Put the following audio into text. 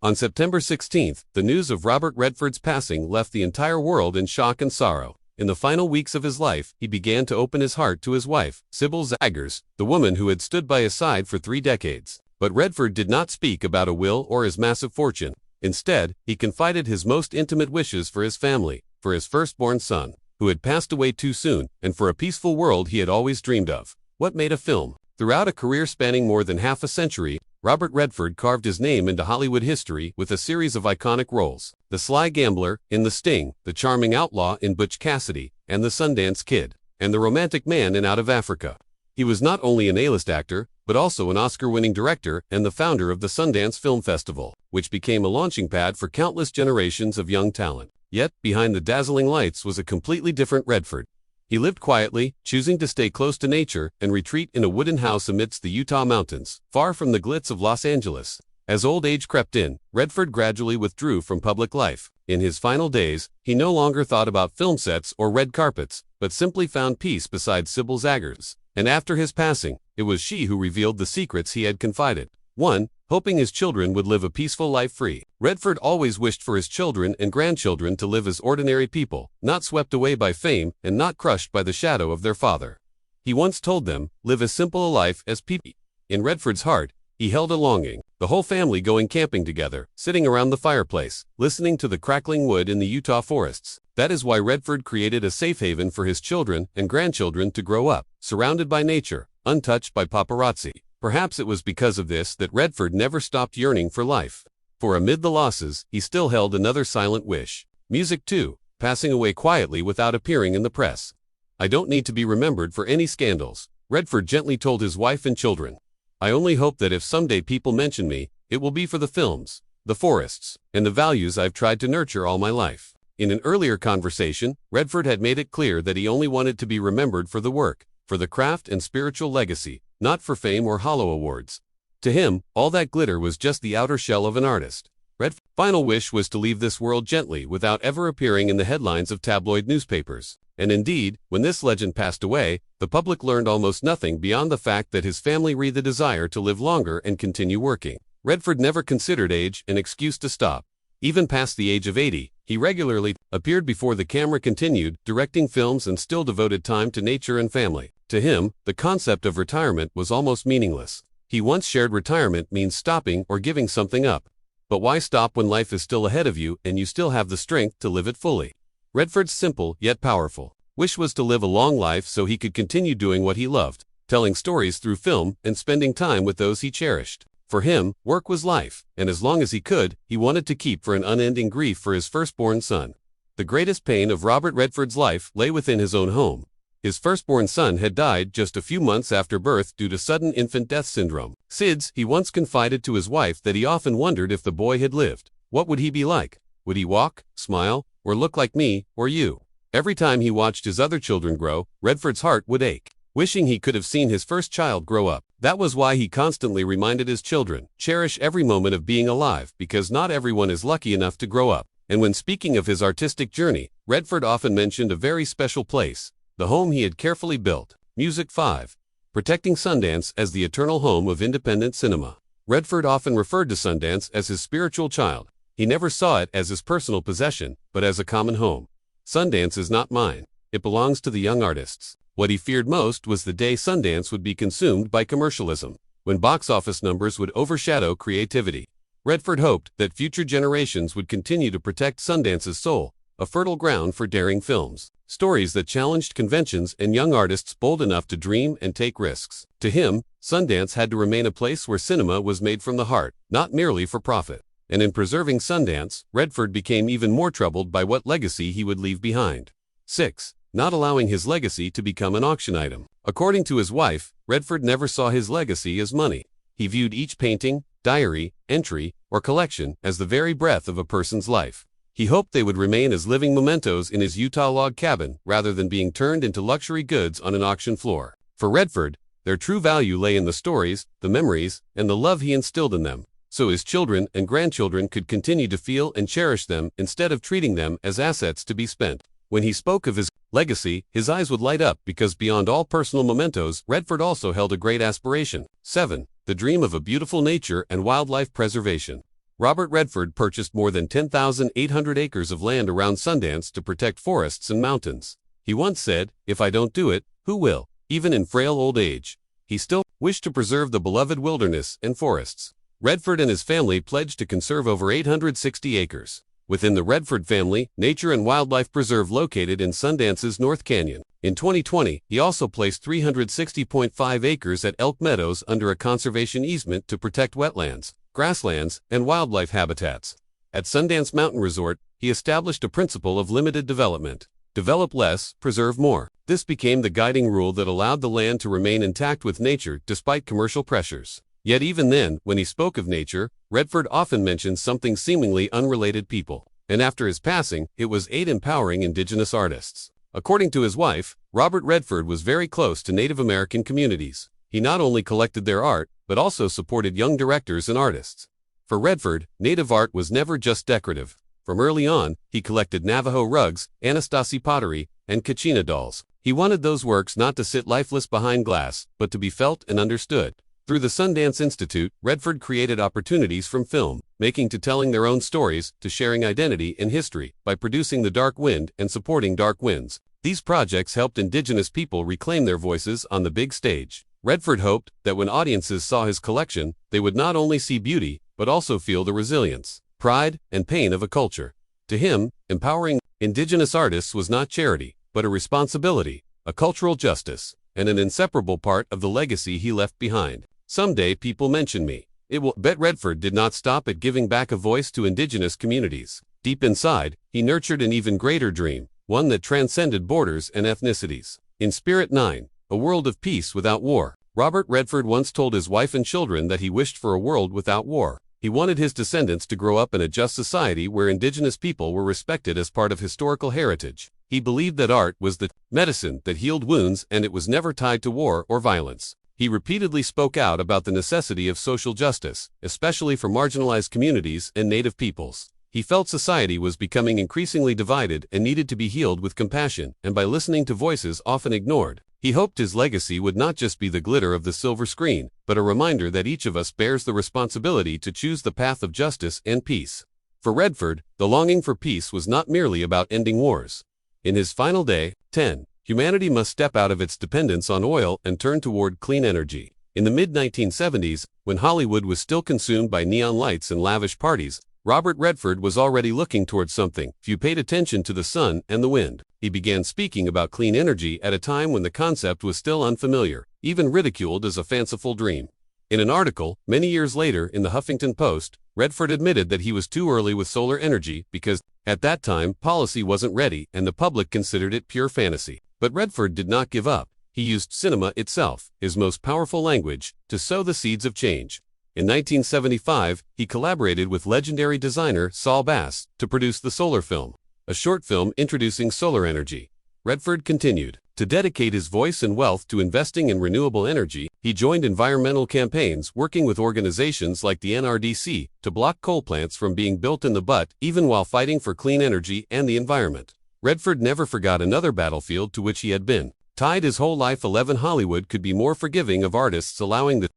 On September 16, the news of Robert Redford's passing left the entire world in shock and sorrow. In the final weeks of his life, he began to open his heart to his wife, Sibylle Szaggars, the woman who had stood by his side for 3 decades. But Redford did not speak about a will or his massive fortune. Instead, he confided his most intimate wishes for his family, for his firstborn son, who had passed away too soon, and for a peaceful world he had always dreamed of. What made a film? Throughout a career spanning more than half a century, Robert Redford carved his name into Hollywood history with a series of iconic roles: the sly gambler in The Sting, the charming outlaw in Butch Cassidy and the Sundance Kid, and the romantic man in Out of Africa. He was not only an A-list actor, but also an Oscar-winning director and the founder of the Sundance Film Festival, which became a launching pad for countless generations of young talent. Yet, behind the dazzling lights was a completely different Redford. He lived quietly, choosing to stay close to nature and retreat in a wooden house amidst the Utah mountains, far from the glitz of Los Angeles. As old age crept in, Redford gradually withdrew from public life. In his final days, he no longer thought about film sets or red carpets, but simply found peace beside Sibylle Szaggars. And after his passing, it was she who revealed the secrets he had confided. 1. Hoping his children would live a peaceful life free. Redford always wished for his children and grandchildren to live as ordinary people, not swept away by fame and not crushed by the shadow of their father. He once told them, "Live as simple a life as people." In Redford's heart, he held a longing, the whole family going camping together, sitting around the fireplace, listening to the crackling wood in the Utah forests. That is why Redford created a safe haven for his children and grandchildren to grow up, surrounded by nature, untouched by paparazzi. Perhaps it was because of this that Redford never stopped yearning for life. For amid the losses, he still held another silent wish. Music too, passing away quietly without appearing in the press. "I don't need to be remembered for any scandals," Redford gently told his wife and children. "I only hope that if someday people mention me, it will be for the films, the forests, and the values I've tried to nurture all my life." In an earlier conversation, Redford had made it clear that he only wanted to be remembered for the work, for the craft and spiritual legacy, not for fame or hollow awards. To him, all that glitter was just the outer shell of an artist. Redford's final wish was to leave this world gently without ever appearing in the headlines of tabloid newspapers. And indeed, when this legend passed away, the public learned almost nothing beyond the fact that his family read the desire to live longer and continue working. Redford never considered age an excuse to stop. Even past the age of 80, he regularly appeared before the camera, continued directing films, and still devoted time to nature and family. To him, the concept of retirement was almost meaningless. He once shared, "Retirement means stopping or giving something up. But why stop when life is still ahead of you and you still have the strength to live it fully?" Redford's simple yet powerful wish was to live a long life so he could continue doing what he loved, telling stories through film and spending time with those he cherished. For him, work was life, and as long as he could, he wanted to keep for an unending grief for his firstborn son. The greatest pain of Robert Redford's life lay within his own home. His firstborn son had died just a few months after birth due to sudden infant death syndrome. SIDS, he once confided to his wife that he often wondered if the boy had lived. What would he be like? Would he walk, smile, or look like me or you? Every time he watched his other children grow, Redford's heart would ache, wishing he could have seen his first child grow up. That was why he constantly reminded his children, "Cherish every moment of being alive, because not everyone is lucky enough to grow up." And when speaking of his artistic journey, Redford often mentioned a very special place, the home he had carefully built. Music 5. Protecting Sundance as the eternal home of independent cinema. Redford often referred to Sundance as his spiritual child. He never saw it as his personal possession, but as a common home. "Sundance is not mine. It belongs to the young artists." What he feared most was the day Sundance would be consumed by commercialism, when box office numbers would overshadow creativity. Redford hoped that future generations would continue to protect Sundance's soul, a fertile ground for daring films, stories that challenged conventions, and young artists bold enough to dream and take risks. To him, Sundance had to remain a place where cinema was made from the heart, not merely for profit. And in preserving Sundance, Redford became even more troubled by what legacy he would leave behind. 6. Not allowing his legacy to become an auction item. According to his wife, Redford never saw his legacy as money. He viewed each painting, diary, entry, or collection as the very breath of a person's life. He hoped they would remain as living mementos in his Utah log cabin rather than being turned into luxury goods on an auction floor. For Redford, their true value lay in the stories, the memories, and the love he instilled in them, so his children and grandchildren could continue to feel and cherish them instead of treating them as assets to be spent. When he spoke of his legacy, his eyes would light up because beyond all personal mementos, Redford also held a great aspiration. 7. The dream of a beautiful nature and wildlife preservation. Robert Redford purchased more than 10,800 acres of land around Sundance to protect forests and mountains. He once said, "If I don't do it, who will?" Even in frail old age, he still wished to preserve the beloved wilderness and forests. Redford and his family pledged to conserve over 860 acres. Within the Redford family, Nature and Wildlife Preserve located in Sundance's North Canyon. In 2020, he also placed 360.5 acres at Elk Meadows under a conservation easement to protect wetlands, grasslands, and wildlife habitats. At Sundance Mountain Resort, he established a principle of limited development. Develop less, preserve more. This became the guiding rule that allowed the land to remain intact with nature despite commercial pressures. Yet even then, when he spoke of nature, Redford often mentioned something seemingly unrelated: people. And after his passing, it was aid empowering Indigenous artists. According to his wife, Robert Redford was very close to Native American communities. He not only collected their art, but also supported young directors and artists. For Redford, Native art was never just decorative. From early on, he collected Navajo rugs, Anasazi pottery, and Kachina dolls. He wanted those works not to sit lifeless behind glass, but to be felt and understood. Through the Sundance Institute, Redford created opportunities from film making to telling their own stories to sharing identity and history by producing The Dark Wind and supporting Dark Winds. These projects helped Indigenous people reclaim their voices on the big stage. Redford hoped that when audiences saw his collection, they would not only see beauty, but also feel the resilience, pride, and pain of a culture. To him, empowering Indigenous artists was not charity, but a responsibility, a cultural justice, and an inseparable part of the legacy he left behind. Someday people mention me. It will. Bet Redford did not stop at giving back a voice to Indigenous communities. Deep inside, he nurtured an even greater dream, one that transcended borders and ethnicities. In Spirit 9, A World of Peace Without War, Robert Redford once told his wife and children that he wished for a world without war. He wanted his descendants to grow up in a just society where Indigenous people were respected as part of historical heritage. He believed that art was the medicine that healed wounds, and it was never tied to war or violence. He repeatedly spoke out about the necessity of social justice, especially for marginalized communities and Native peoples. He felt society was becoming increasingly divided and needed to be healed with compassion and by listening to voices often ignored. He hoped his legacy would not just be the glitter of the silver screen, but a reminder that each of us bears the responsibility to choose the path of justice and peace. For Redford, the longing for peace was not merely about ending wars. In his final day, 10, humanity must step out of its dependence on oil and turn toward clean energy. In the mid-1970s, when Hollywood was still consumed by neon lights and lavish parties, Robert Redford was already looking towards something. Few paid attention to the sun and the wind. He began speaking about clean energy at a time when the concept was still unfamiliar, even ridiculed as a fanciful dream. In an article, many years later in the Huffington Post, Redford admitted that he was too early with solar energy because, at that time, policy wasn't ready and the public considered it pure fantasy. But Redford did not give up. He used cinema itself, his most powerful language, to sow the seeds of change. In 1975, he collaborated with legendary designer Saul Bass to produce the Solar Film, a short film introducing solar energy. Redford continued to dedicate his voice and wealth to investing in renewable energy. He joined environmental campaigns, working with organizations like the NRDC to block coal plants from being built in the butt, even while fighting for clean energy and the environment. Redford never forgot another battlefield to which he had been tied his whole life. Hollywood could be more forgiving of artists allowing the